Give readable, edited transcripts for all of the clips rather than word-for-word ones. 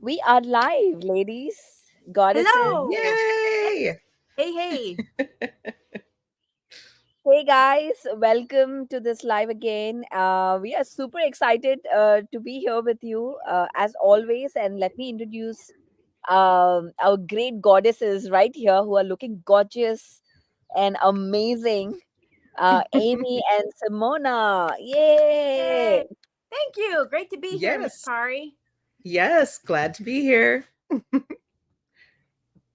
We are live, ladies, goddesses. Hello. Hey, Yay! hey, hey. Hey guys, welcome to this live again. We are super excited to be here with you as always. And let me introduce our great goddesses right here who are looking gorgeous and amazing. Amy and Simona. Yay! Yay. Thank you. Great to be here, Miss Yes, Pari. yes, glad to be here.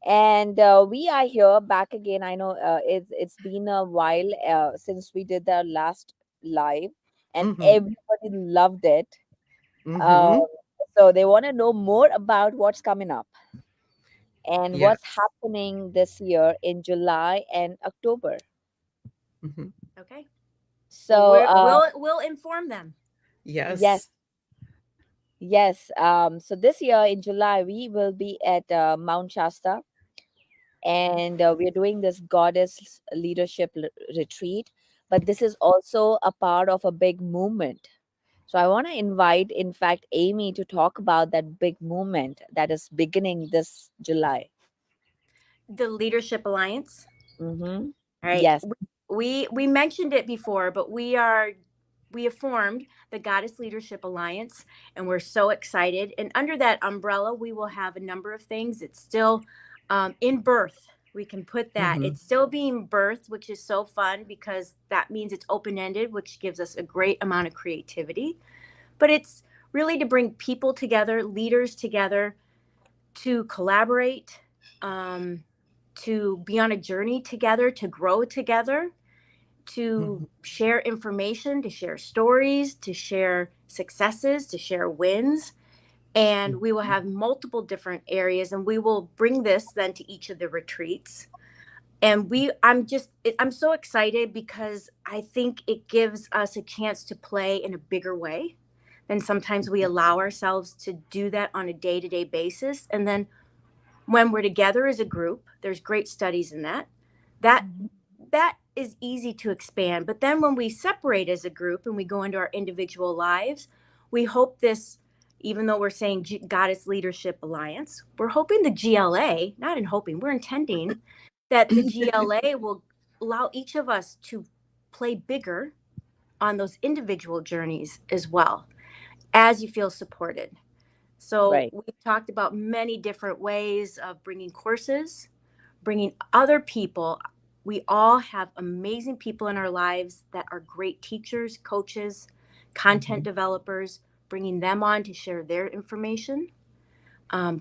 And we are here back again. I know it's been a while since we did the last live, and Mm-hmm. everybody loved it. Uh, Mm-hmm. so they want to know more about what's coming up and what's Yes. happening this year in July and October. Mm-hmm. Okay. Well, So we'll inform them. yes, Yes. yes. So this year in July we will be at Mount Shasta, and we are doing this goddess leadership retreat, but this is also a part of a big movement. So I want to invite, in fact, Amy to talk about that big movement that is beginning this July. The Leadership Alliance. Mm-hmm. All right. Yes. We mentioned it before, but we have formed the Goddess Leadership Alliance, and we're so excited. And under that umbrella, we will have a number of things. It's still in birth. We can put that. Mm-hmm. It's still being birthed, which is so fun because that means it's open ended, which gives us a great amount of creativity. But it's really to bring people together, leaders together, to collaborate, um, to be on a journey together, to grow together, Mm-hmm. to share information, to share stories, to share successes, to share wins. And we will have multiple different areas, and we will bring this then to each of the retreats. And I'm so excited because I think it gives us a chance to play in a bigger way than sometimes we allow ourselves to do that on a day-to-day basis. And then when we're together as a group, there's great studies in that Mhm. that is easy to expand. But then when we separate as a group and we go into our individual lives, we hope this, even though we're saying Goddess Leadership Alliance, we're hoping the GLA, not in hoping, we're intending that the GLA will allow each of us to play bigger on those individual journeys as well as you feel supported. So Right. we've talked about many different ways of bringing courses, bringing other people. We all have amazing people in our lives that are great teachers, coaches, Mm-hmm. content developers, bringing them on to share their information.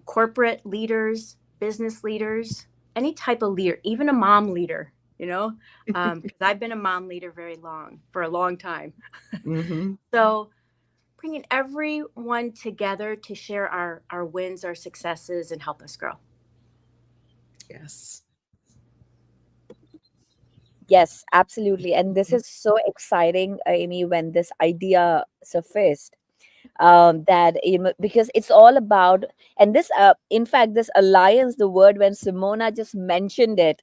Corporate leaders, business leaders, any type of leader, even a mom leader, because I've been a mom leader for a long time. Mm-hmm. So bringing everyone together to share our wins, our successes, and help us grow. Yes. Yes, absolutely. And this is so exciting, Amy, when this idea surfaced. That because it's all about, and this, in fact, this alliance, the word when Simona just mentioned it,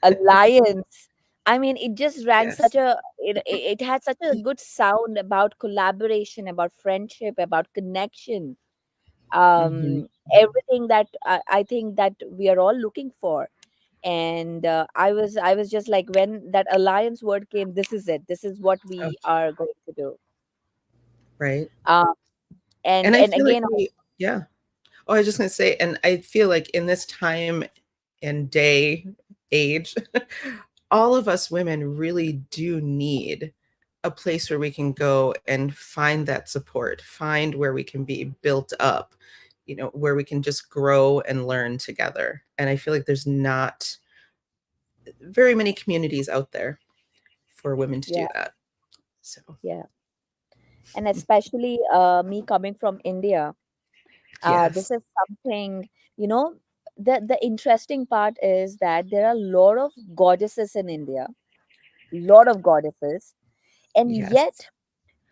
alliance. I mean, it just rang Yes. such it had such a good sound about collaboration, about friendship, about connection. Mm-hmm. Everything that I think that we are all looking for. And I was just like, when that alliance word came, this is it. This is what Oh, we are going to do. right. Um, And I and feel like again, yeah. Oh, I was just gonna say, and I feel like in this time and day age, all of us women really do need a place where we can go and find that support, find where we can be built up, where we can just grow and learn together. And I feel like there's not very many communities out there for women to do yeah, that. So, yeah, and especially me coming from India, this yes. is something, you know, the interesting part is that there are a lot of goddesses in India, lot of goddesses, and Yes. yet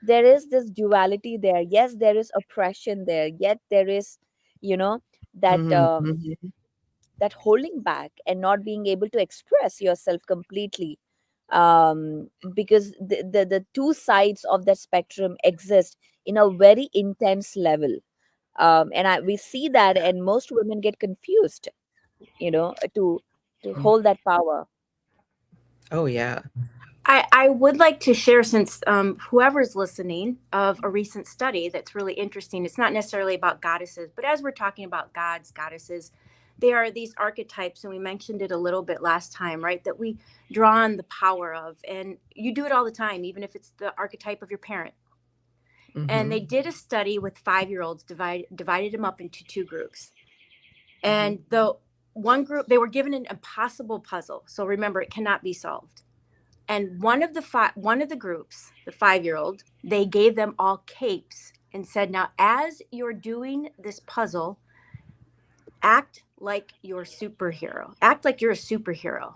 there is this duality there. Yes, there is oppression there, yet there is, you know, that Mhm. that holding back and not being able to express yourself completely, because the two sides of that spectrum exist in a very intense level. And we see that, and most women get confused, to Mm. hold that power. Oh yeah. I would like to share, since whoever's listening, of a recent study that's really interesting. It's not necessarily about goddesses, but as we're talking about gods, goddesses, they are these archetypes, and we mentioned it a little bit last time, right? That we draw on the power of, and you do it all the time, even if it's the archetype of your parent. And Mm-hmm. they did a study with 5-year-olds, divided them up into two groups. Mm-hmm. And the one group, they were given an impossible puzzle. So remember, it cannot be solved. And one of the groups, the 5-year-old, they gave them all capes and said, now as you're doing this puzzle, act like you're superhero. Act like you're a superhero.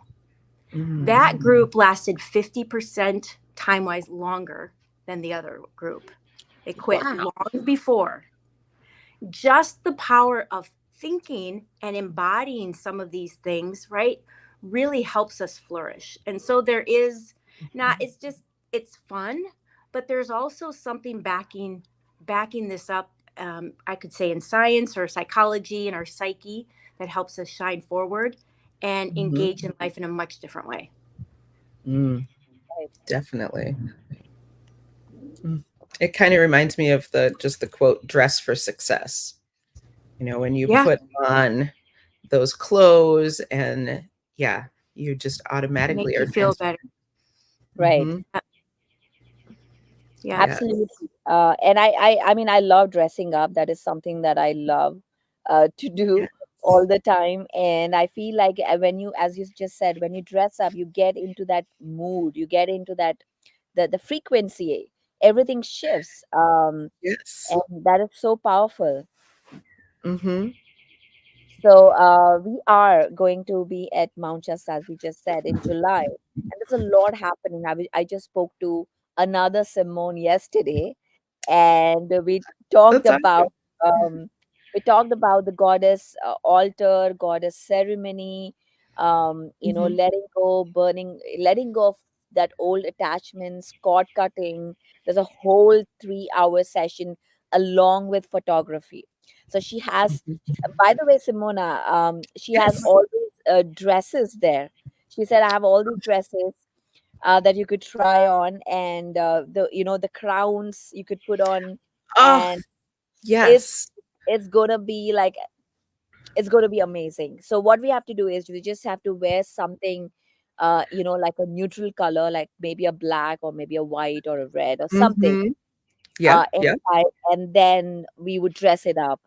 Mm. That group lasted 50% time wise longer than the other group. They quit Wow. long before. Just the power of thinking and embodying some of these things, right, really helps us flourish. And so there is not, it's fun, but there's also something backing this up. I could say in science or psychology and our psyche, that helps us shine forward and Mm-hmm. engage in life in a much different way. Mm, Right. definitely. Mm. It kind of reminds me of the quote, dress for success. When you Yeah, put on those clothes and yeah, you just make automatically you are feel better. Right. hmm Yeah. Yes. Absolutely. And I mean, I love dressing up. That is something that I love to do Yes. all the time. And I feel like when you, as you just said, when you dress up, you get into that mood, you get into that, the frequency, everything shifts. Yes. And that is so powerful. Mm-hmm. So we are going to be at Mount Shasta, as we just said, in July, and there's a lot happening. I just spoke to another Simone yesterday, and talked That's awesome. about um, the goddess altar, goddess ceremony, Hmm. letting go of that old attachments, cord cutting. There's a whole 3 hour session along with photography. So she has, by the way, Simona, she has Yes. all these dresses there. She said, I have all these dresses that you could try on, and the crowns you could put on, Oh, and it's yes. it's gonna be like, it's gonna be amazing. So what we have to do is we just have to wear something, like a neutral color, like maybe a black or maybe a white or a red or something, Hmm. Yep. Yep. inside, and then we would dress it up,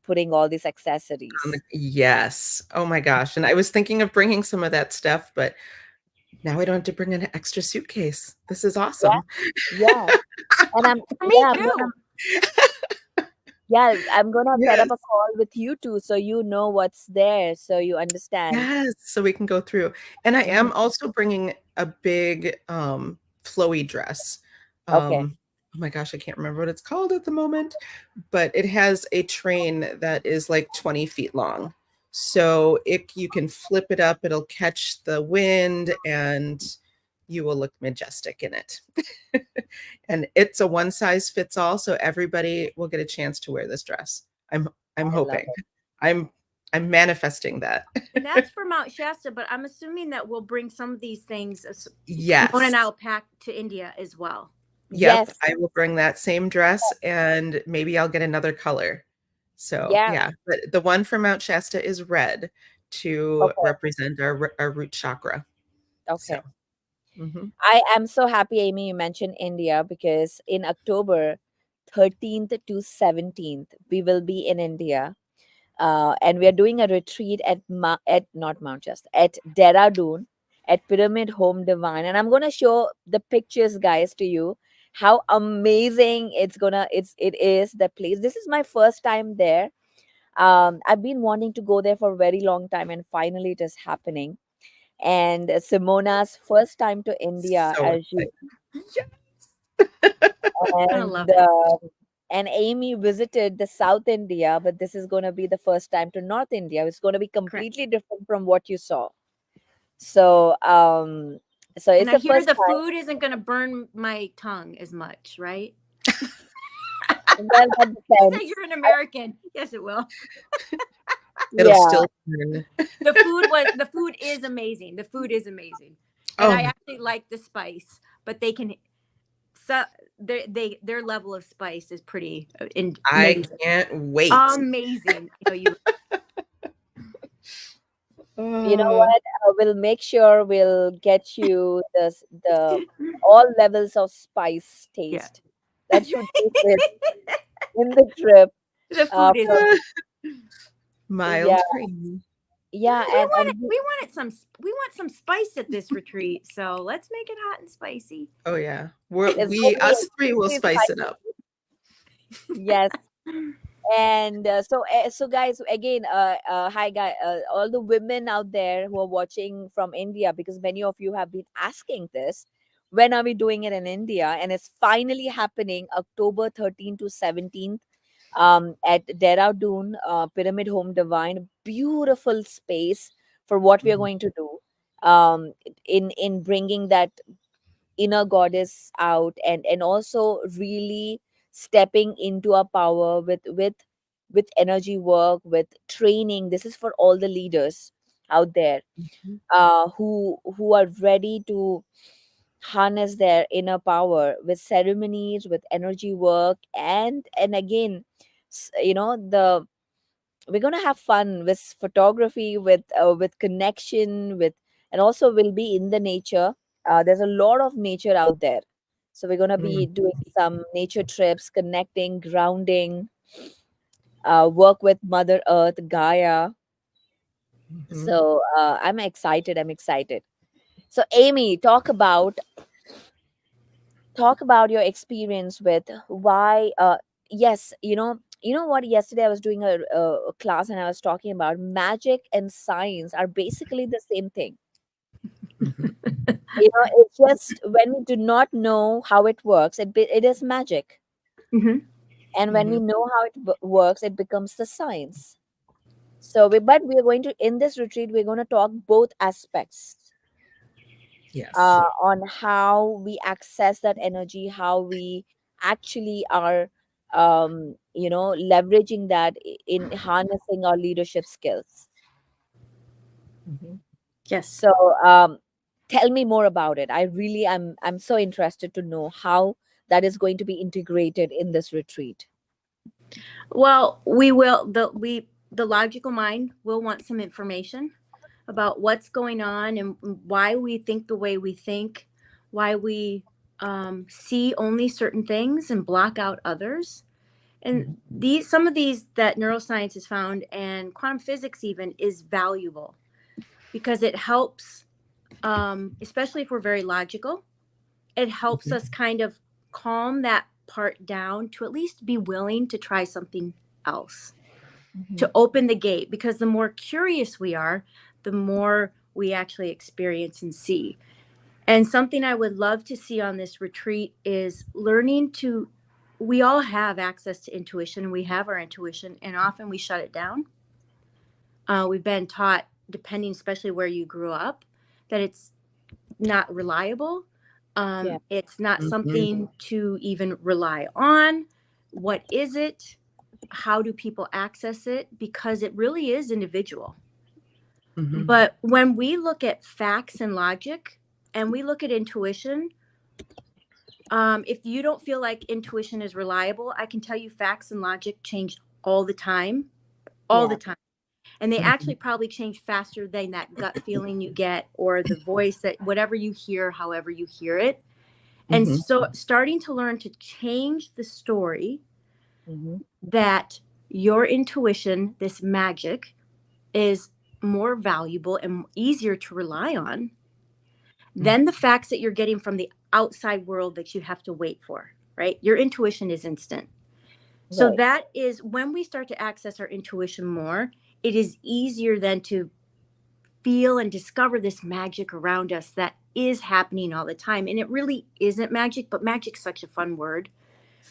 putting all these accessories. Yes. Oh my gosh. And I was thinking of bringing some of that stuff, but now I don't have to bring an extra suitcase. This is Yeah, awesome. yeah. And For me I'm gonna, too. yeah, I'm gonna set up a Yes. call with you too, so you know what's there, so you understand. Yes, so we can go through. And I Mhm. am also bringing a big, flowy dress. Okay. Oh my gosh, I can't remember what it's called at the moment, but it has a train that is like 20 feet long. So you can flip it up, it'll catch the wind, and you will look majestic in it. And it's a one size fits all, so everybody will get a chance to wear this dress. I'm I love hoping. it. I'm I'm manifesting that. And that's for Mount Shasta, but I'm assuming that we'll bring some of these things. Simone and I Yes. will pack to India as well. Yep, Yes. I will bring that same dress and maybe I'll get another color. So, Yeah. yeah, but the one from Mount Shasta is red to Okay. represent our root chakra. So, Okay. mhm. I am so happy, Amy, you mentioned India, because in October 13th to 17th, we will be in India. And we are doing a retreat at not Mount Shasta, at Dehradun, at Pyramid Home Divine, and I'm gonna show the pictures, guys, to you. How amazing it is, the place. This is my first time there. I've been wanting to go there for a very long time, and finally it is happening. And Simona's first time to India, So as you, excited. Yeah. Gonna and love it. Amy visited the South India, but this is going to be the first time to North India. It's going to be Correct. completely different from what you saw. So, And it's I the hear first the time. food isn't gonna burn my tongue as much, right? Well, that You say depends. you're an American. Yes, it will. It'll Yeah. still turn. The food is amazing. The food is amazing. And I Oh, actually like the spice, but they can so their level of spice is pretty I amazing. can't wait. Amazing. You know, you You know Oh, what? We'll make sure we'll get you the all levels of spice yeah. taste that you tasted in the trip. The food is From mild yeah, for you. yeah, and we want some spice at this retreat. So let's make it hot and spicy. Oh yeah, it's going to be us three will extremely spice it up. spicy. Yes. And so guys, again, hi guys, all the women out there who are watching from India, because many of you have been asking this, when are we doing it in India? And it's finally happening October 13th to 17th, at Dehradun, Pyramid Home Divine. Beautiful space for what we are Mhm, going to do, um, in bringing that inner goddess out, and also really stepping into our power with energy work, with training. This is for all the leaders out there, mhm, who are ready to harness their inner power with ceremonies, with energy work, and again, the we're gonna have fun with photography, with connection, with, and also we'll be in the nature. There's a lot of nature out there, so we're gonna be mhm, doing some nature trips, connecting, grounding, work with Mother Earth, Gaia. mhm. So I'm excited. I'm excited. So Amy, talk about your experience with why. Yes, you know what, yesterday I was doing a class, and I was talking about magic and science are basically the same thing. Mhm, It's just when we do not know how it works, it is magic, Hmm. and when we mhm. know how it works, it becomes the science. So but we are going to, in this retreat, we're going to talk both aspects, Yes. on how we access that energy, how we actually are, leveraging that in harnessing our leadership skills. Mhm. Yes. So tell me more about it. I'm so interested to know how that is going to be integrated in this retreat. Well, the logical mind will want some information about what's going on and why we think the way we think, why we see only certain things and block out others. And Mhm, these some of these that neuroscience has found and quantum physics even is valuable because it helps, especially if we're very logical. It helps mhm, us kind of calm that part down to at least be willing to try something else, Hmm. to open the gate, because the more curious we are, the more we actually experience and see. And something I would love to see on this retreat is learning to, we all have access to intuition. We have our intuition, and often we shut it down. We've been taught, depending especially where you grew up, that it's not reliable. Yeah. It's not mhm, something to even rely on. What is it? How do people access it? Because it really is individual. mhm, But when we look at facts and logic and we look at intuition, if you don't feel like intuition is reliable, I can tell you facts and logic change all the Yeah. time. And they mhm, actually probably change faster than that gut feeling you get or the voice that whatever you hear, however you hear it. And mhm, so starting to learn to change the story Hmm. that your intuition, this magic, is more valuable and easier to rely on mhm. than the facts that you're getting from the outside world that you have to wait for, right? Your intuition is instant. So Right. that is when we start to access our intuition more, it is easier then to feel and discover this magic around us that is happening all the time. And it really isn't magic, but magic's such a fun word,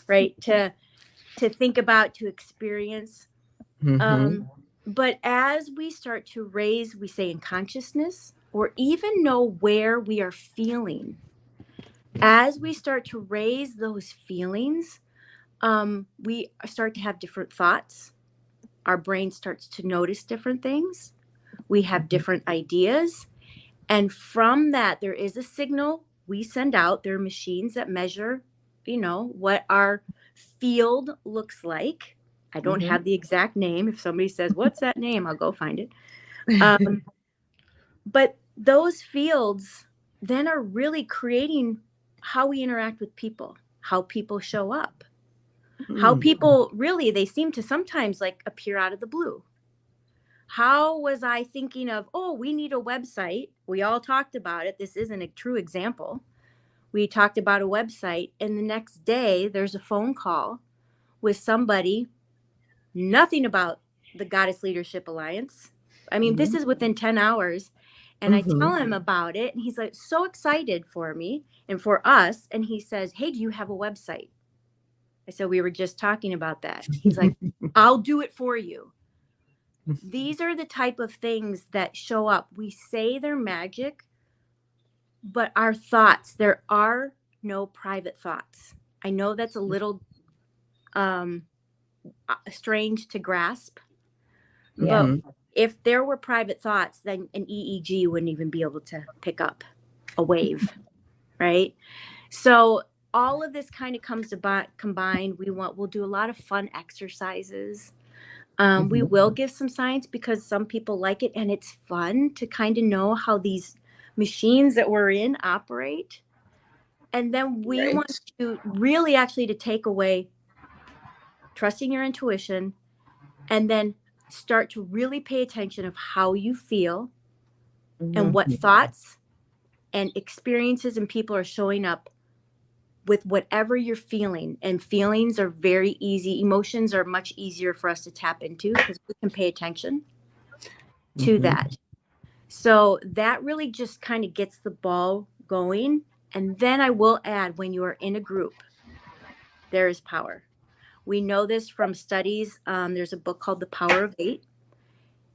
right? To think about, to experience. Mhm, Um, but as we start to raise, we say in consciousness, or even know where we are feeling, as we start to raise those feelings, we start to have different thoughts. Our brain starts to notice different things. We have Mhm. different ideas. And from that, there is a signal we send out. There are machines that measure, what our field looks like. I don't Mhm. have the exact name. If somebody says, "What's that name?" I'll go find it. Um, but those fields then are really creating how we interact with people, how people show up, how Mm. people really, they seem to sometimes like appear out of the blue. How was I thinking of, oh, we need a website? We all talked about it. This isn't a true example. We talked about a website, and the next day there's a phone call with somebody, nothing about the Goddess Leadership Alliance. I mean, this Mhm. is within 10 hours. And I tell Mhm. him about it, and he's like so excited for me and for us. And he says, "Hey, do you have a website?" I said, "We were just talking about that." He's like, "I'll do it for you." These are the type of things that show up. We say they're magic, but our thoughts, there are no private thoughts. I know that's a little um, strange to grasp, but Yeah. Mhm. if there were private thoughts, then an EEG wouldn't even be able to pick up a wave, right? So all of this kind of comes to combined. We'll do a lot of fun exercises. We Mhm. will give some science because some people like it, and it's fun to kind of know how these machines that we're in operate. And then we want Right. to really actually to take away trusting your intuition, and then start to really pay attention of how you feel and Mhm. what Mhm. thoughts and experiences and people are showing up with whatever you're feeling. And feelings are very easy. Emotions are much easier for us to tap into because we can pay attention to Mhm. that. So that really just kind of gets the ball going. And then I will add, when you are in a group, there is power. We know this from studies. There's a book called The Power of Eight,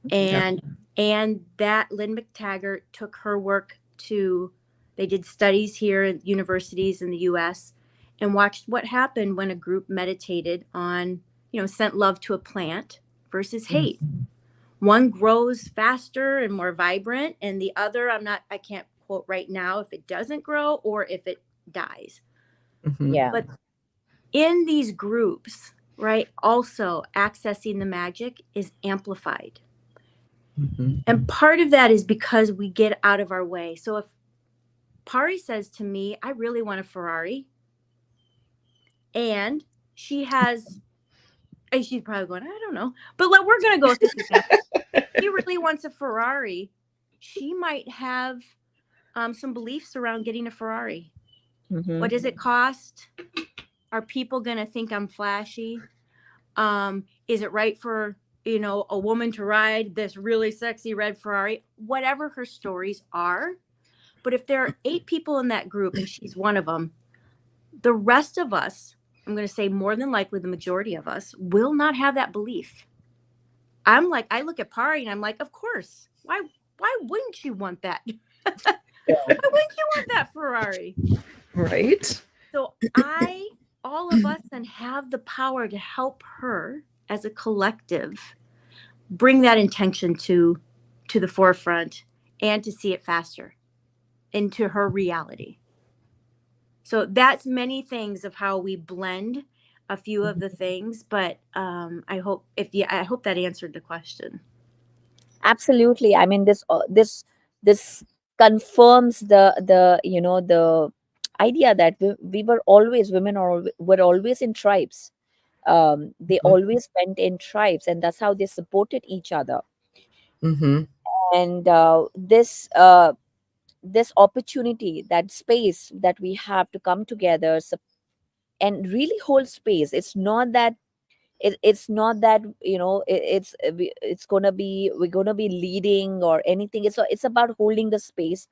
Yeah. and that Lynn McTaggart took her work to. They did studies here at universities in the U.S. and watched what happened when a group meditated on, sent love to a plant versus hate. Mhm. One grows faster and more vibrant, and the other, I can't quote right now if it doesn't grow or if it dies. Mhm. Yeah. But in these groups, right, also accessing the magic is amplified. Mhm. And part of that is because we get out of our way. So if Pari says to me, "I really want a Ferrari," and she has, and she's probably going, "I don't know," but we're going to go with this example. She really wants a Ferrari. She might have some beliefs around getting a Ferrari. What Mhm. does it cost? Are people going to think I'm flashy? Is it right for, a woman to ride this really sexy red Ferrari? Whatever her stories are. But if there are 8 people in that group and she's one of them, the rest of us, I'm going to say more than likely the majority of us, will not have that belief. I'm like, I look at Pari and I'm like, of course. Why wouldn't you want that? Yeah. Why wouldn't you want that Ferrari? Right. So all of us then have the power to help her as a collective bring that intention to the forefront and to see it faster into her reality. So that's many things of how we blend a few of the things, but I hope that answered the question. Absolutely. I mean, this confirms the idea that we were always women, or were always in tribes. They Mhm. always went in tribes, and that's how they supported each other. Mhm. And this opportunity, that space that we have to come together, and really hold space. It's not that it's gonna be, we're gonna be leading or anything. It's about holding the space.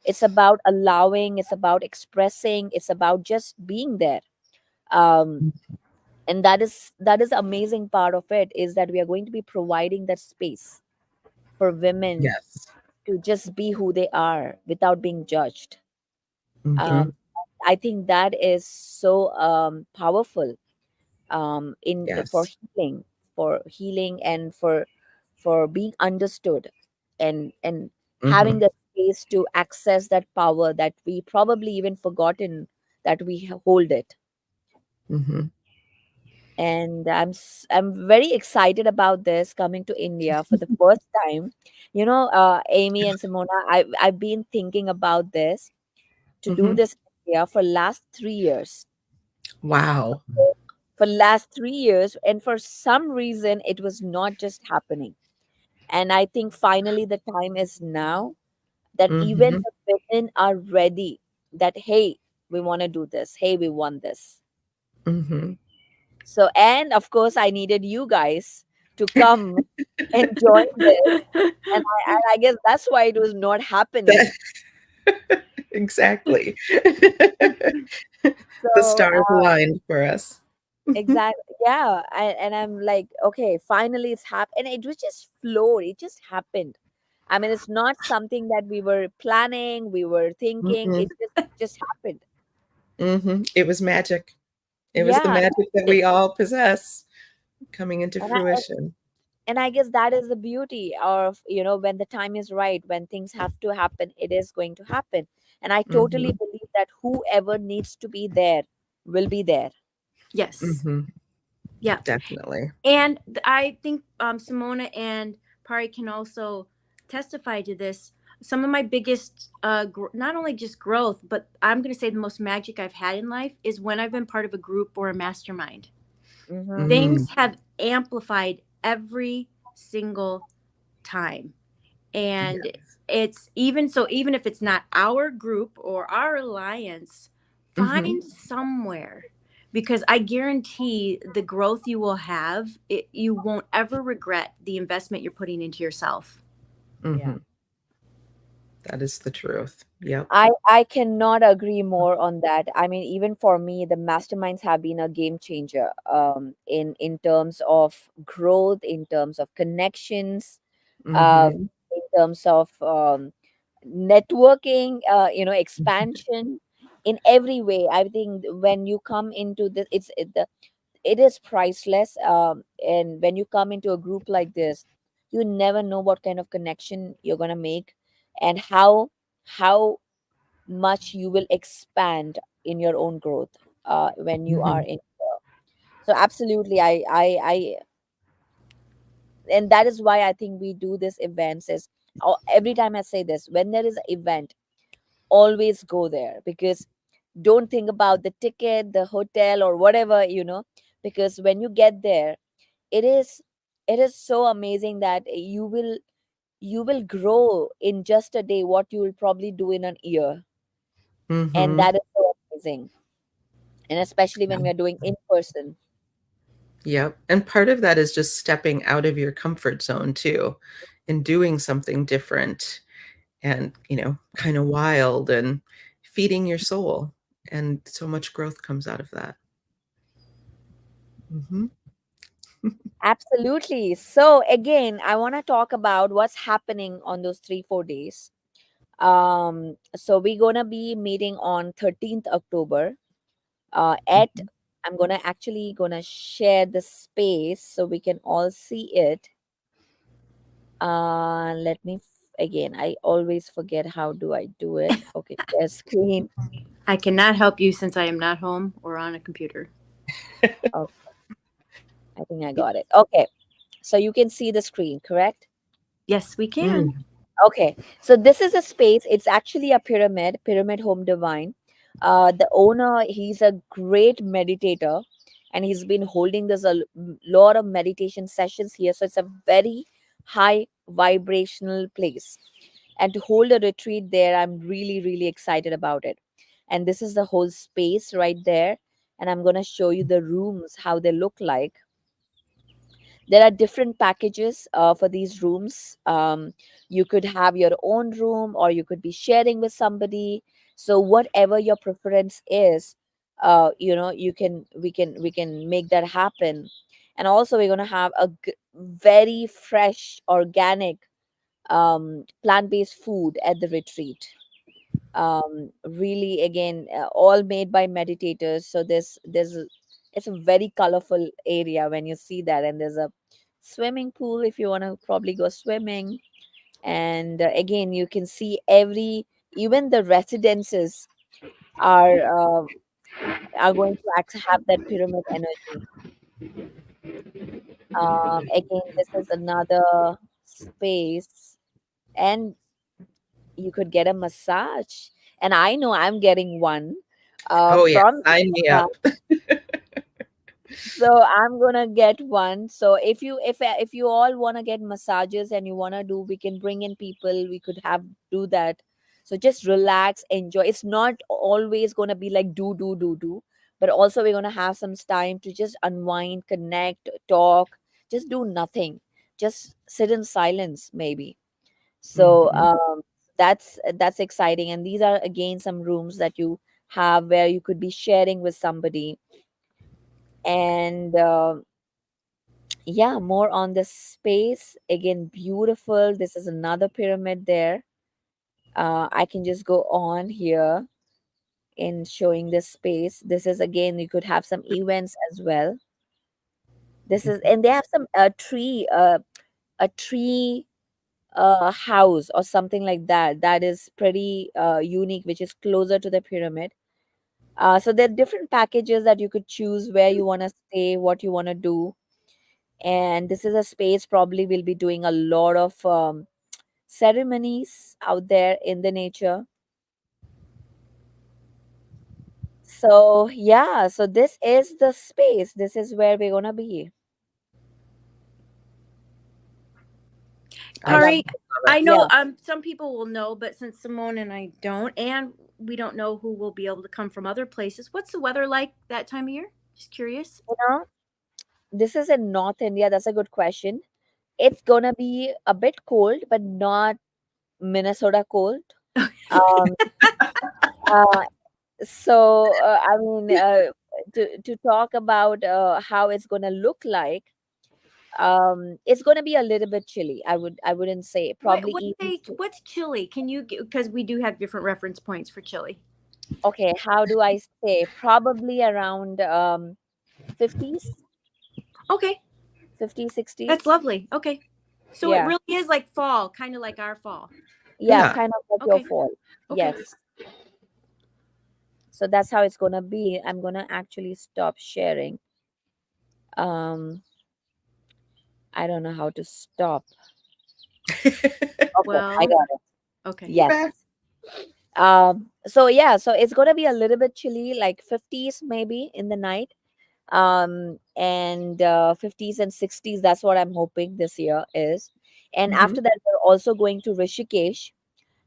It's about allowing, it's about expressing, it's about just being there. um and that is the amazing part of it, is that we are going to be providing that space for women Yes. to just be who they are without being judged. um Mhm. I think that is so powerful. in for Yes. healing, and for being understood, and having Mm-hmm. the space to access that power that we probably even forgotten that we hold it. Mm-hmm. And I'm very excited about this coming to India for the first time. Amy and Simona, I've been thinking about this to do Mm-hmm. this in India for last 3 years. Wow. For last 3 years, and for some reason, it was not just happening. And I think finally the time is now that even Mm-hmm. the women are ready. That hey, we want to do this. Hey, we want this. Mm-hmm. So, and of course, I needed you guys to come and join this. And I guess that's why it was not happening. That exactly. The So, stars aligned for us. exactly, yeah. And I'm like, okay, finally it's happened. And it was just flowed. It just happened. I mean, it's not something that we were planning, we were thinking. Mm-mm. It just happened. Mm-hmm. It was magic. It was the Yeah. magic that we all possess coming into And I fruition. and I guess that is the beauty of, when the time is right, when things have to happen, it is going to happen. And I totally Mm-hmm. believe that whoever needs to be there will be there. Yes. Mm-hmm. Yeah. Definitely. And I think Simona and Pari can also testify to this. Some of my biggest, not only just growth, but I'm going to say the most magic I've had in life is when I've been part of a group or a mastermind. Mm-hmm. Mm. Things have amplified every single time. And Yeah. it's even so, even if it's not our group or our alliance, Mm-hmm. find somewhere, because I guarantee the growth you will have, you won't ever regret the investment you're putting into yourself. Yeah. Mm-hmm. That is the truth. Yep. I cannot agree more on that. I mean, even for me, the masterminds have been a game changer, in terms of growth, in terms of connections, Mm-hmm. in terms of networking, expansion in every way. I think when you come into this, it is priceless. And when you come into a group like this, you never know what kind of connection you're gonna make, and how much you will expand in your own growth when you are Mm-hmm. in. So absolutely, I and that is why I think we do this events is, every time I say this, when there is an event, always go there, because don't think about the ticket, the hotel, or whatever, because when you get there, it is it is so amazing that you will grow in just a day what you will probably do in an year. And Mm-hmm. that is so amazing, and especially when we are doing in person. Yep. And part of that is just stepping out of your comfort zone too and doing something different and, kind of wild and feeding your soul. And so much growth comes out of that. Hmm. Absolutely. So again, I want to talk about what's happening on those 3 4 days. So we're gonna be meeting on 13th October. At I'm gonna share the space so we can all see it. Let me again. I always forget how do I do it. Okay, share screen. I cannot help you since I am not home or on a computer. Oh, I think I got it. Okay, so you can see the screen, correct? Yes, we can. Mm. Okay, so this is a space. It's actually a pyramid home divine. The owner, he's a great meditator, and he's been holding this lot of meditation sessions here. So it's a very high vibrational place. And to hold a retreat there, I'm really, really excited about it. And this is the whole space right there. And I'm gonna show you the rooms, how they look like. There are different packages for these rooms. You could have your own room, or you could be sharing with somebody. So whatever your preference is, we can make that happen. And also we're going to have a very fresh, organic, plant-based food at the retreat. Really, again, all made by meditators. So there's it's a very colorful area when you see that. And there's a swimming pool if you want to probably go swimming. And again, you can see every, even the residences are going to have that pyramid energy. Again, this is another space, and you could get a massage. And I know I'm getting one Oh yeah, from sign me uh, up. so I'm gonna get one. So if you all want to get massages and you want to do, we can bring in people, we could have do that. So just relax, enjoy. It's not always gonna be like do, but also we're gonna have some time to just unwind, connect, talk, just do nothing, just sit in silence maybe. So Mhm. that's exciting. And these are again some rooms that you have where you could be sharing with somebody. And yeah, more on the space. Again, beautiful. This is another pyramid there. I can just go on here in showing this space. This is again, you could have some events as well. This is, and they have some a tree house or something like that. That is pretty unique, which is closer to the pyramid. So there are different packages that you could choose where you want to stay, what you want to do. And this is a space probably we'll be doing a lot of ceremonies out there in the nature. So yeah, so this is the space, this is where we're gonna be. I I love Kari, it. love I it. know Yeah. some people will know, but since Simone and I don't, and we don't know who will be able to come from other places, what's the weather like that time of year? Just curious. You know, this is in North India. That's a good question. It's gonna be a bit cold, but not Minnesota cold. um uh, I mean, to talk about how it's gonna look like, it's gonna be a little bit chilly. I wouldn't say probably even What's chili? Can you, because we do have different reference points for chili. okay, how do I say, probably around 50s, Okay, 50s, that's 60s. lovely. Okay, so it Yeah, really is like fall, kind of like our fall. yeah, Yeah. kind of like your Okay, fall. okay. Yes. So that's how it's gonna be. I'm gonna actually stop sharing. um I don't know how to stop. Okay, I Well, got it. okay. You're Yes. back. So yeah, so it's gonna be a little bit chilly, like 50s maybe in the night. And 50s and 60s, that's what I'm hoping this year is. And Hmm. after that, we're also going to Rishikesh.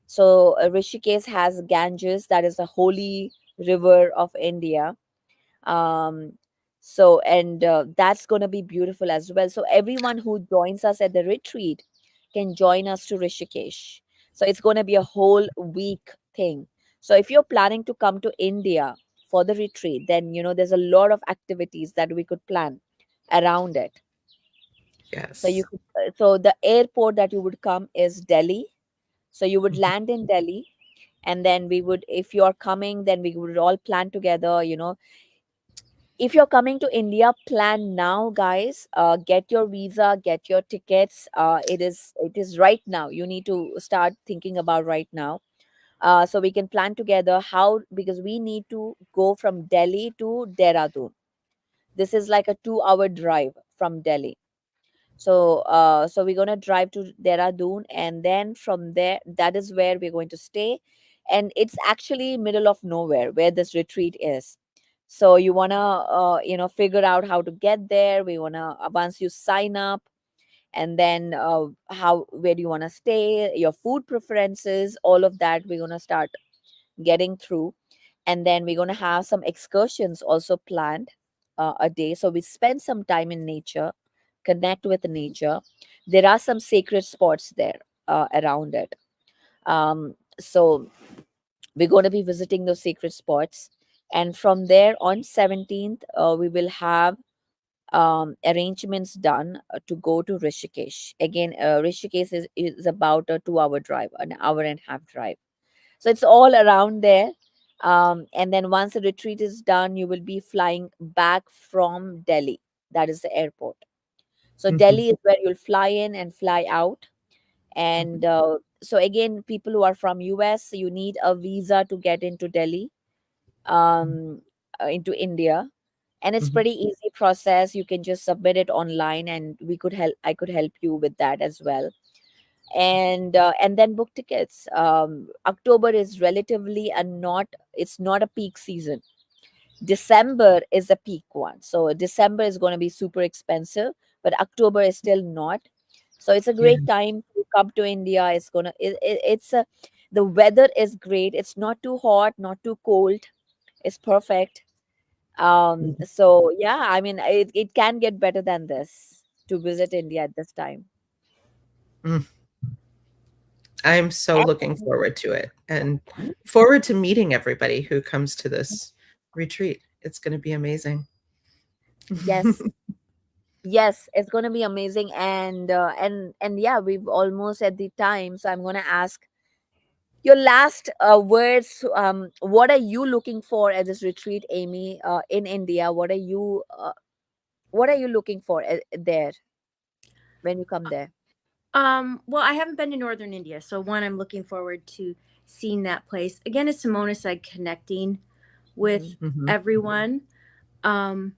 So Rishikesh has Ganges, that is the holy river of India. um and that's going to be beautiful as well. So everyone who joins us at the retreat can join us to Rishikesh. So it's going to be a whole week thing. So if you're planning to come to India for the retreat, then there's a lot of activities that we could plan around it. So you Yes. could so the airport that you would come is Delhi. So you would Mhm. land in Delhi, and then we would, if you're coming, then we would all plan together. If you're coming to India, plan now, guys. Get your visa, get your tickets. It is right now. You need to start thinking about right now. So we can plan together how, because we need to go from Delhi to Dehradun. This is like a 2-hour drive from Delhi. So we're gonna drive to Dehradun, and then from there, that is where we're going to stay. And it's actually middle of nowhere where this retreat is. So you wanna figure out how to get there. We wanna once you sign up, and then how where do you wanna stay, your food preferences, all of that we're gonna start getting through. And then we're gonna have some excursions also planned, a day. So we spend some time in nature, connect with nature. There are some sacred spots there around it. So we're going to be visiting those sacred spots. And from there on 17th, we will have arrangements done to go to Rishikesh. Again, Rishikesh is about a 2-hour drive, an hour and a half drive. So it's all around there. And then once the retreat is done, you will be flying back from Delhi. That is the airport. So Mhm. Delhi is where you'll fly in and fly out. And so again, people who are from US, you need a visa to get into Delhi, um, into India. And it's Mhm. pretty easy process. You can just submit it online, and I could help you with that as well. And then book tickets. October is relatively a not it's not a peak season. December is the peak one. So December is going to be super expensive, but October is still not. So it's a Yeah. great time to come to India. It's a The weather is great. It's not too hot, not too cold. It's perfect. Mhm. So yeah, I mean, it can get better than this to visit India at this time. Mm. I'm so looking And forward to it and forward to meeting everybody who comes to this retreat. It's going to be amazing. yes, yes, it's going to be amazing. And yeah, we've almost at the time, so I'm going to ask your last words. What are you looking for at this retreat, Amy, in India? What are you looking for there when you come there? Well, I haven't been to northern India, so one, I'm looking forward to seeing that place. Again, as Simona said, connecting Hmm. with Mhm. everyone, um,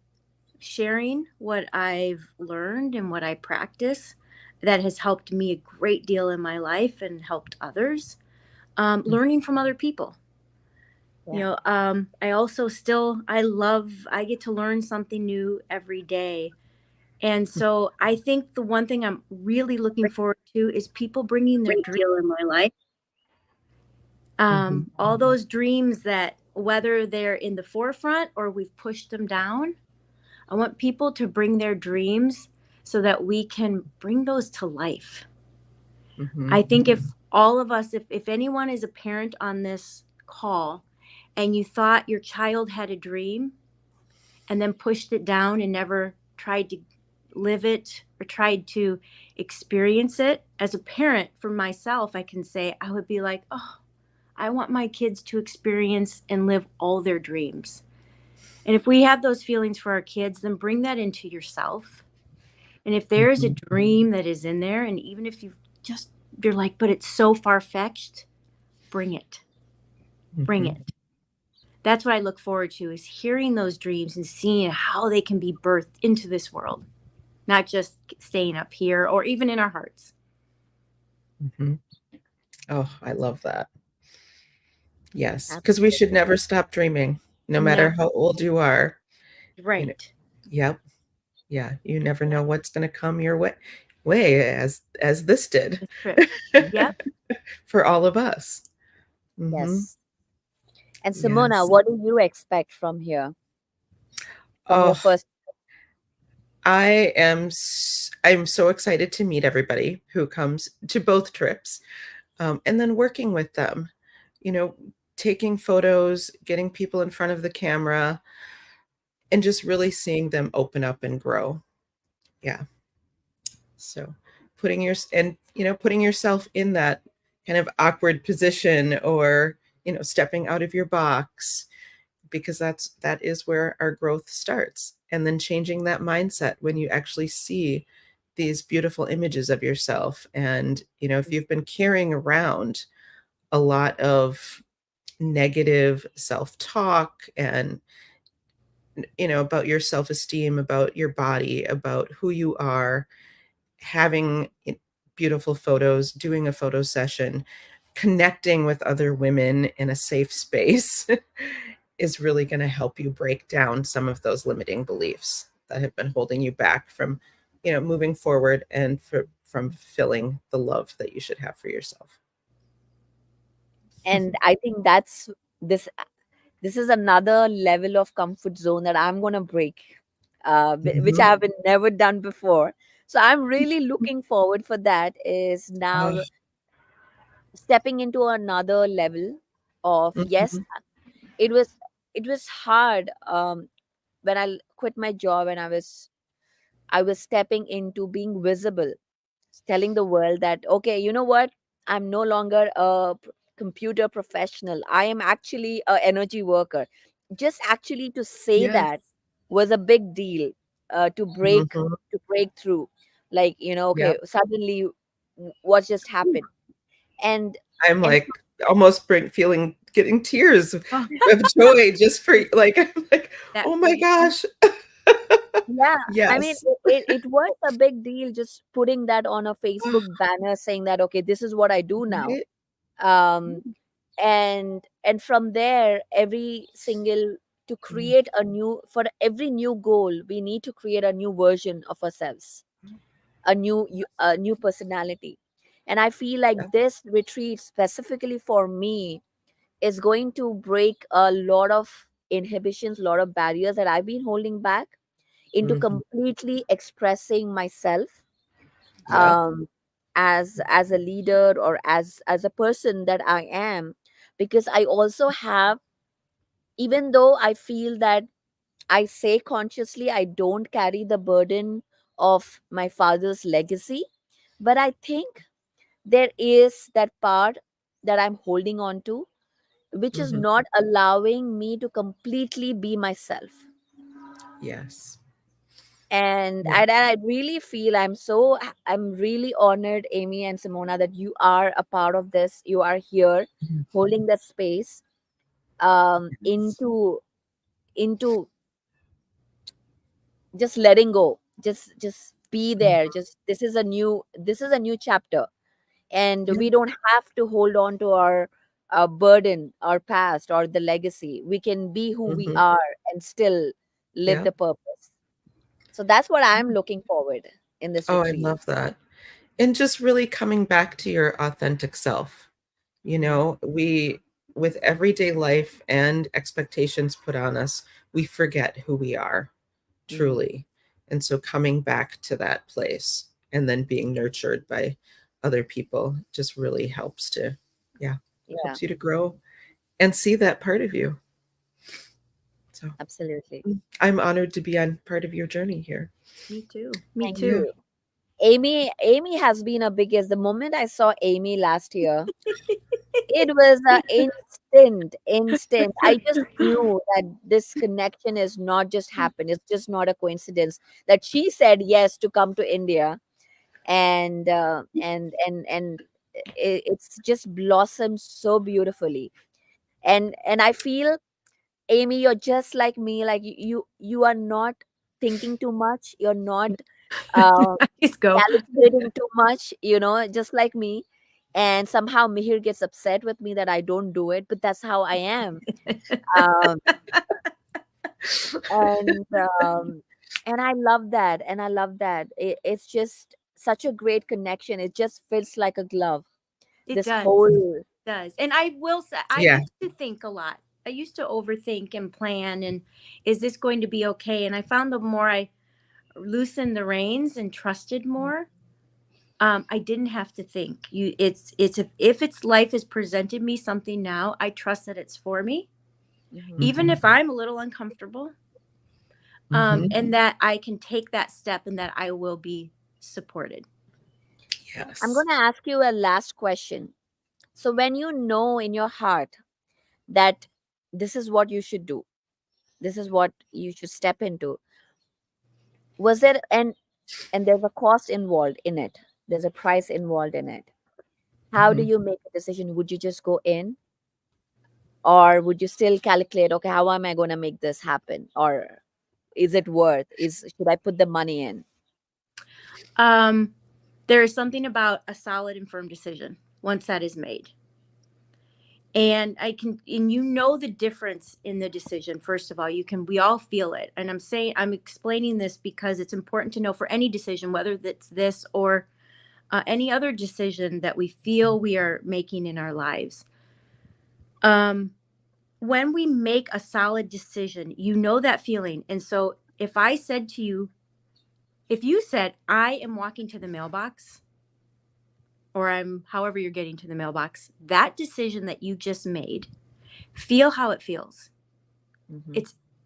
sharing what I've learned and what I practice that has helped me a great deal in my life and helped others. Learning from other people. Yeah. I also still, I get to learn something new every day. And so I think the one thing I'm really looking forward to is people bringing their Great dreams. deal in my life. Mhm. All those dreams that, whether they're in the forefront or we've pushed them down, I want people to bring their dreams so that we can bring those to life. Mhm. I think if all of us, if anyone is a parent on this call and you thought your child had a dream and then pushed it down and never tried to live it or tried to experience it, as a parent for myself, I can say I would be like, oh, I want my kids to experience and live all their dreams. And if we have those feelings for our kids, then bring that into yourself. And if there is a Mhm. dream that is in there, and even if you're like, but it's so far fetched, bring it. Bring Mhm. it. That's what I look forward to, is hearing those dreams and seeing how they can be birthed into this world, not just staying up here or even in our hearts. Mhm. Oh, I love that. Yes, because we should Absolutely. never stop dreaming, no matter Never. how old you are. You know, Right. yep, yeah, you never know what's going to come your way as this did This trip. Yep. for all of us. Hmm. Yes. And Simona, Yes. what do you expect from here, from your Oh, first? I'm so excited to meet everybody who comes to both trips, and then working with them. You know, taking photos, getting people in front of the camera, and just really seeing them open up and grow. Yeah. So putting yourself in that kind of awkward position, or stepping out of your box, because that is where our growth starts, and then changing that mindset when you actually see these beautiful images of yourself. And if you've been carrying around a lot of negative self-talk, and about your self-esteem, about your body, about who you are, having beautiful photos, doing a photo session, connecting with other women in a safe space is really going to help you break down some of those limiting beliefs that have been holding you back from, moving forward, and from fulfilling the love that you should have for yourself. And I think this this is another level of comfort zone that I'm gonna break, which Mhm. I haven't never done before. So I'm really looking forward for that. Is Oh, now stepping into another level of, yes, mhm, it was it was hard, when I quit my job, and I was stepping into being visible, telling the world that, okay, you know what, I'm no longer a computer professional. I am actually a energy worker. Just actually to say Yes. that was a big deal, to break Mhm. to break through. Like, Yep. okay, suddenly what just happened? And I'm and like almost feeling getting tears of Oh, joy just for like I'm like, that oh my feeling. gosh. yeah, I mean, Yes. it was a big deal just putting that on a Facebook banner saying that, okay, this is what I do now. Right? Um, and from there, every single to Mm. create a new for every new goal, we need to create a new version of ourselves, a new personality. And I feel like Yeah. this retreat specifically for me is going to break a lot of inhibitions, a lot of barriers that I've been holding back into Mhm. completely expressing myself, Yep. um, as a leader or as a person that I am, because I also have, even though I feel that I say consciously I don't carry the burden of my father's legacy, but I think there is that part that I'm holding on to, which is Mhm. not allowing me to completely be myself. Yes. And Yeah. I really feel I'm really honored, Amy and Simona, that you are a part of this. You are here Mhm. holding that space, Yes. into just letting go, just be there. Mhm. Just this is a new chapter, and Yeah. we don't have to hold on to our burden, our past, or the legacy. We can be who we Mhm. are and still live Yeah. the purpose. So that's what I'm looking forward in this Oh, I retreat. love that. And just really coming back to your authentic self. Mhm. We with everyday life and expectations put on us, we forget who we are Mhm. truly. And so coming back to that place and then being nurtured by other people just really helps to, yeah, Yeah, helps you to grow and see that part of you. So absolutely. I'm honored to be on part of your journey here. Me too. Me Thank Yeah. too. you. Amy has been a biggest. The moment I saw Amy last year, it was instant. I just knew that this connection is not just happened. It's just not a coincidence that she said yes to come to India, and it's just blossomed so beautifully. And I feel, Amy, you're just like me. Like you are not thinking too much. You're not uh, Let's go. calculating too much, just like me. And somehow Mihir gets upset with me that I don't do it, but that's how I am. Um, and um, and I love that, and I love that. It's just such a great connection. It just feels like a glove. It This does. whole, Does. And I will say, I Yeah. used to think a lot. I used to overthink and plan, and is this going to be okay? And I found the more I loosened the reins and trusted more, I didn't have to think. It's if its life has presented me something now, I trust that it's for me, Mhm. even Mhm. if I'm a little uncomfortable, Mhm. and that I can take that step and that I will be supported. I'm Yes. gonna ask you a last question. So when you know in your heart that this is what you should do, this is what you should step into, was there and there's a cost involved in it, there's a price involved in it, how do Mhm. you make a decision? Would you just go in, or would you still calculate, okay, how am I going to make this happen, or is it worth, is should I put the money in? Um, there is something about a solid and firm decision once that is made. And you know the difference in the decision. First of all, we all feel it. And I'm explaining this because it's important to know for any decision, whether it's this or any other decision that we feel we are making in our lives. Um, when we make a solid decision, you know that feeling. And so if you said, I am walking to the mailbox, or I'm however you're getting to the mailbox, that decision that you just made, feel how it feels. Hmm.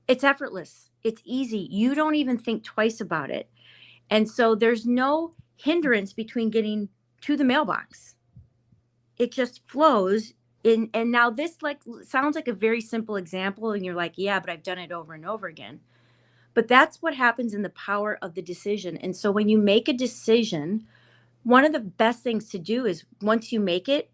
It's effortless. It's easy. You don't even think twice about it. And so there's no hindrance between getting to the mailbox. It just flows. And now this like sounds like a very simple example, and you're like, yeah, but I've done it over and over again. But that's what happens in the power of the decision. And so when you make a decision, one of the best things to do is once you make it,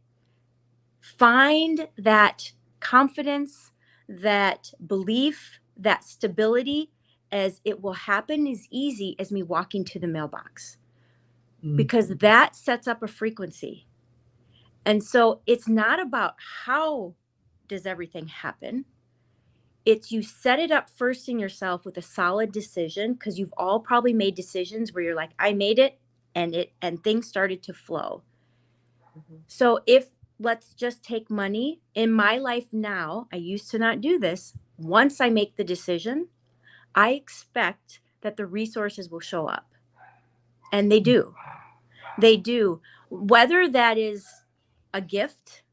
find that confidence, that belief, that stability, as it will happen as easy as me walking to the mailbox, because that sets up a frequency. And so it's not about how does everything happen. It's you set it up first in yourself with a solid decision, because you've all probably made decisions where you're like, I made it, and things started to flow. So if let's just take money in my life now, I used to not do this. Once I make the decision, I expect that the resources will show up. And they do. They do. Whether that is a gift,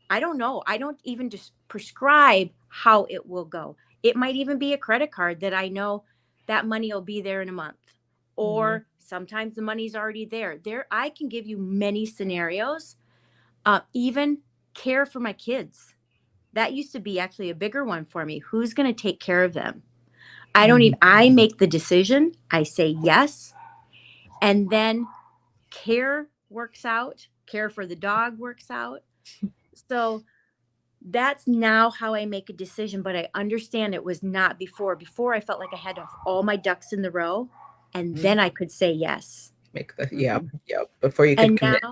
I don't know. I don't even just prescribe how it will go. It might even be a credit card that I know that money will be there in a month. Or sometimes the money's already there. I can give you many scenarios. Even care for my kids. That used to be actually a bigger one for me. Who's going to take care of them? I make the decision. I say yes. And then care works out. Care for the dog works out. So that's now how I make a decision, but I understand it was not before. Before I felt like I had to have all my ducks in the row, and then I could say yes. Make the before you could commit.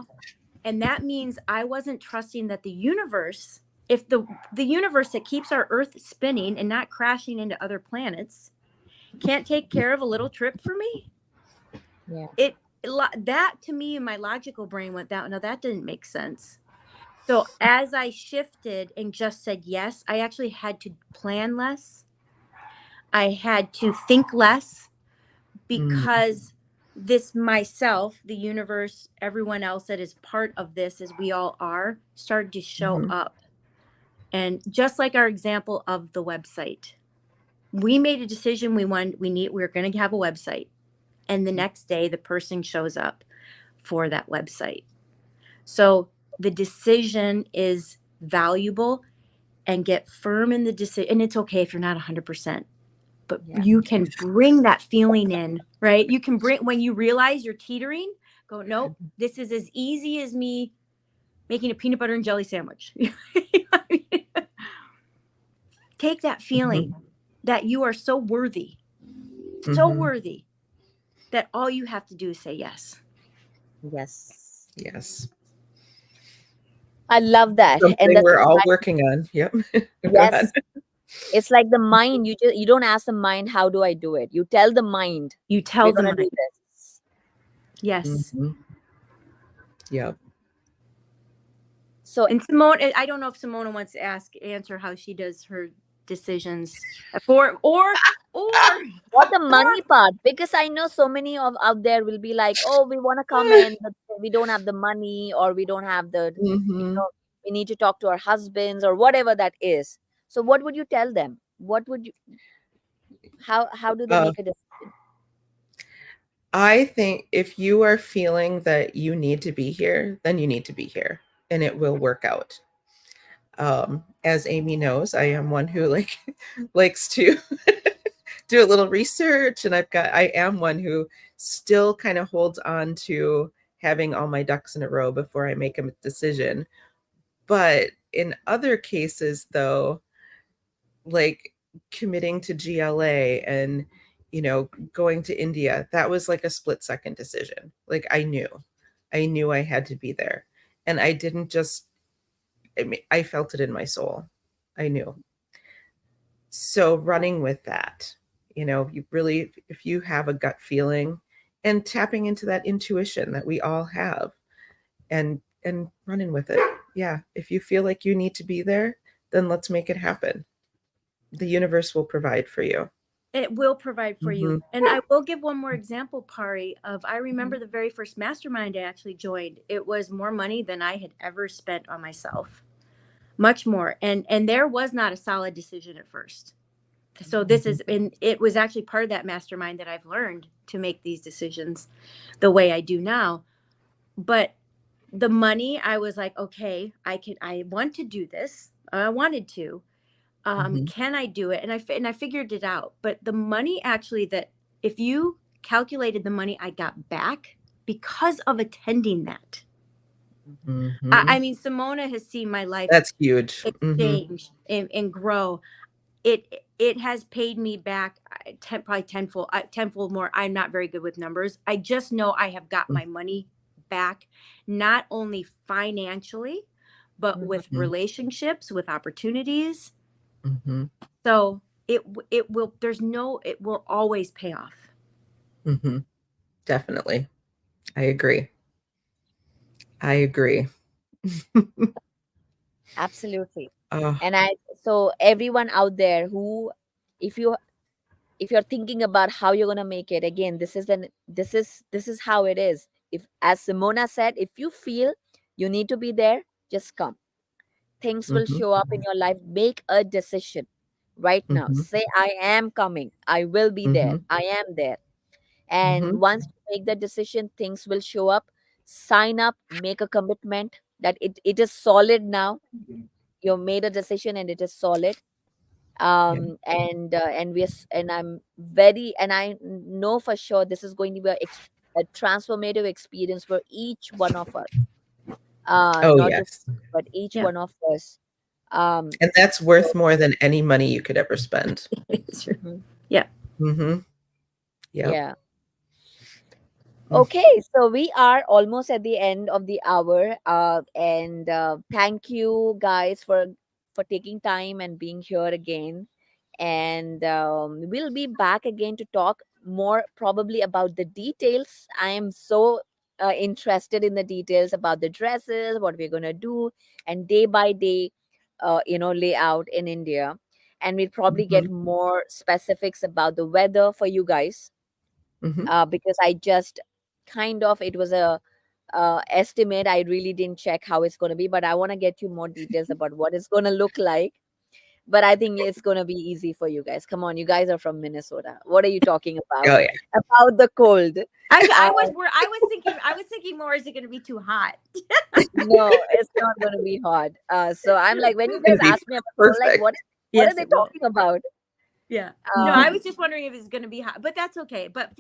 And that means I wasn't trusting that the universe, if the universe that keeps our earth spinning and not crashing into other planets, can't take care of a little trip for me. Yeah. That to me, my logical brain went down. No, that didn't make sense. So as I shifted and just said yes, I actually had to plan less. I had to think less, because this myself, the universe, everyone else that is part of this, as we all are, started to show up. And just like our example of the website, we made a decision. We're going to have a website. And the next day, the person shows up for that website. So the decision is valuable, and get firm in the decision. And it's okay if you're not 100%, but you can bring that feeling in, right? You can bring, when you realize you're teetering, go, nope, this is as easy as me making a peanut butter and jelly sandwich. Take that feeling that you are so worthy, that all you have to do is say yes. Yes. Yes. I love that. Something And that's we're all working on. Yep. Go ahead. yes. It's like the mind. You don't ask the mind, how do I do it? You tell the mind, You tell we're the gonna do mind. this. Yes. Yep. So And Simone, I don't know if Simona wants to answer how she does her decisions or what the money part? Because I know so many of out there will be like, oh, we want to come in, but we don't have the money, or we don't have the, we need to talk to our husbands, or whatever that is. So what would you tell them? What would you, how do they make a decision? I think if you are feeling that you need to be here, then you need to be here, and it will work out. As Amy knows, I am one who likes to do a little research, and I am one who still kind of holds on to having all my ducks in a row before I make a decision. But in other cases, though, like committing to GLA and going to India, that was like a split-second decision. Like I knew I had to be there, and I didn't just, I felt it in my soul. I knew. So running with that, you really, if you have a gut feeling, and tapping into that intuition that we all have, and running with it. Yeah, if you feel like you need to be there, then let's make it happen. The universe will provide for you. It will provide for you. And I will give one more example, Pari, I remember the very first mastermind I actually joined. It was more money than I had ever spent on myself. Much more. And there was not a solid decision at first. So it was actually part of that mastermind that I've learned to make these decisions the way I do now. But the money, I was like, okay, I want to do this. I wanted to. Mhm. Can I do it? And I figured it out. But the money actually, that if you calculated the money I got back because of attending that, I Mhm. mean, Simona has seen my life That's huge. Mhm. exchange and grow. It has paid me back probably tenfold more. I'm not very good with numbers. I just know I have got my money back, not only financially, but with Mhm. relationships, with opportunities. Mhm. So it will, there's no, it will always pay off. Mhm. Definitely. I agree. I agree. Absolutely. Oh. And I, so everyone out there who, if you, if you're thinking about how you're going to make it, again, this is how it is. If, as Simona said, if you feel you need to be there, just come. Things will Mhm. show up in your life. Make a decision right now. Mhm. Say, I am coming, I will be there, Mhm. I am there. And Mhm. once you make the decision, things will show up. Sign up, make a commitment that it is solid now. You made a decision and it is solid. Yeah. And and I'm very, and I know for sure this is going to be a transformative experience for each one of us, Oh, not just yes. but each Yeah. one of us. um And that's so, worth more than any money you could ever spend. mhm, Yeah. Mhm. Yep. yeah. Mm. Okay, so we are almost at the end of the hour, and thank you guys for taking time and being here again. And we'll be back again to talk more probably about the details. I am so interested in the details about the dresses, what we're gonna do, and day by day, layout in India. And we'll probably get Mhm. more specifics about the weather for you guys, Mhm. because I just kind of, it was a estimate. I really didn't check how it's going to be, but I want to get you more details about what it's going to look like. But I think it's going to be easy for you guys. Come on, you guys are from Minnesota. What are you talking Oh, about? yeah. About the cold? Uh, I was thinking more, is it going to be too hot? no, it's not going to be hot. So I'm like, when you Gonna guys be ask me about cold, like, perfect. what are Yes, they it will. talking about? Yeah. No, I Um, was just wondering if it's going to be hot, but that's okay. But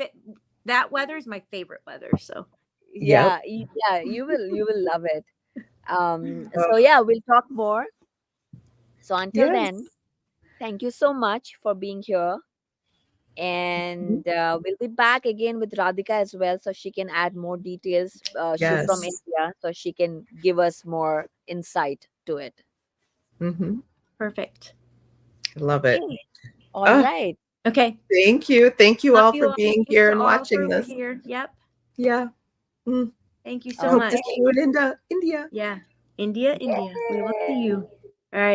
that weather is my favorite weather. So Yep. yeah, you will love it. So Oh, yeah, we'll talk more. So until then, yes. thank you so much for being here. Mhm. And we'll be back again with Radhika as well, so she can add more details. She's from Yes. India, so she can give us more insight to it. Mhm. perfect. I love it. Okay. All Oh, right. Okay. thank you. Thank you Love all you for all. Thank being you here so and all watching for this. here. Yep. Yeah. Mm. Thank you so Hope to much. see Okay. you in India. Yeah. India, India. We will see Yay. you. All right.